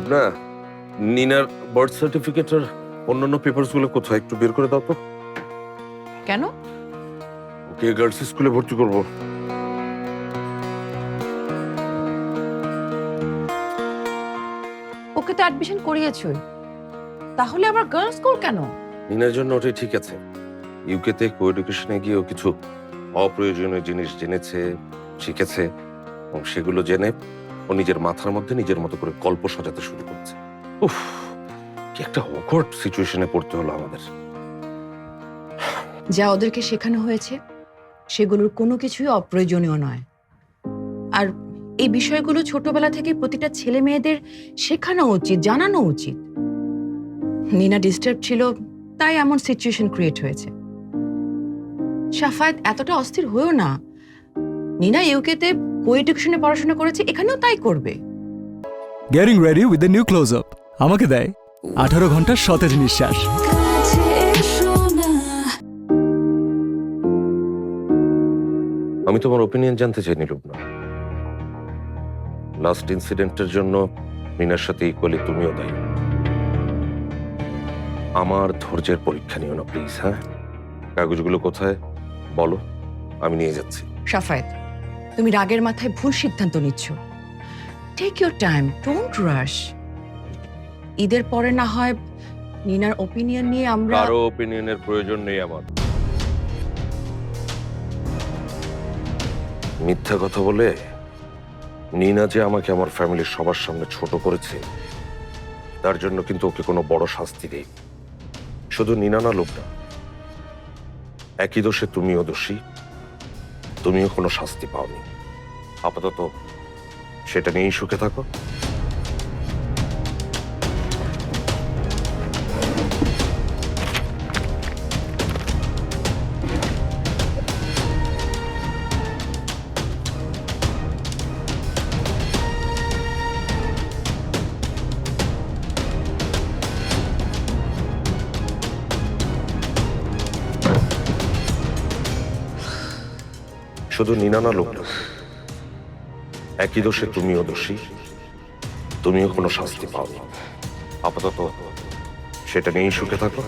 Lubna, নিনার birth certificate আর অন্যান্য papers গুলো কোথায় একটু বের করে দাও তো। কেন? ওকে গার্লস স্কুলে ভর্তি করবো। ওকে তো অ্যাডমিশন করিয়েছই, তাহলে আবার গার্লস স্কুল কেন? নিনার জন্য ওটাই ঠিক আছে। ইউকেতে কো এডুকেশনে গিয়েও কিছু অপ্রয়োজনীয় জিনিস জেনেছে, শিখেছে, এবং সেগুলো জেনে ও নিজের মাথার মধ্যে নিজের মতো করে গল্প সাজাতে শুরু করছে। উফ, কি একটা অকওয়ার্ড সিচুয়েশনে পড়তে হলো আমাদের। যা ওদেরকে শেখানো হয়েছে সেগুলোর কোনো কিছুই অপ্রয়োজনীয় নয়। আর এই বিষয়গুলো ছোটবেলা থেকে প্রতিটা ছেলে মেয়েদের শেখানো উচিত, জানানো উচিত। নিনা ডিস্টার্ব ছিল, তাই এমন সিচুয়েশন ক্রিয়েট হয়েছে। শাফায়েত, এতটা অস্থির হয়েও না। নিনা ইউকেতে কো এডুকেশনে পড়াশোনা করেছে, এখানেও তাই করবে। Getting ready with the new close up আমাকে দেয় 18 ঘন্টার সতেজ নিঃশ্বাস। আমি তোমার ওপিনিয়ন জানতে চাই লুবনা। লাস্ট ইনসিডেন্টের জন্য মিনার সাথে ইকুয়ালি তুমিও দায়ী। আমার ধৈর্যের পরীক্ষা নিও না প্লিজ। হ্যাঁ, কাগজগুলো কোথায় বলো, আমি নিয়ে যাচ্ছি। শাফায়েত, তুমি রাগের মাথায় ভুল সিদ্ধান্ত নিচ্ছ। টেক ইউর টাইম, ডোন্ট রাশ। ঈদের পরে না হয় নিনার ওপিনিয়ন নিয়ে আমরা। কারো ওপিনিয়নের প্রয়োজন নেই আমার। মিথ্যা কথা বলে নিনা যে আমাকে আমার ফ্যামিলির সবার সামনে ছোট করেছে, তার জন্য কিন্তু ওকে কোনো বড় শাস্তি দেই। শুধু নিনা না লোকটা, একই দোষে তুমিও দোষী, তুমিও কোনো শাস্তি পাওনি। আপাতত সেটা নিয়েই সুখে থাকো। শুধু নিনা না লোকটা, একই দোষে তুমিও দোষী, তুমিও কোনো শাস্তি পাওনি। আপাতত সেটা নিয়েই সুখে থাকো।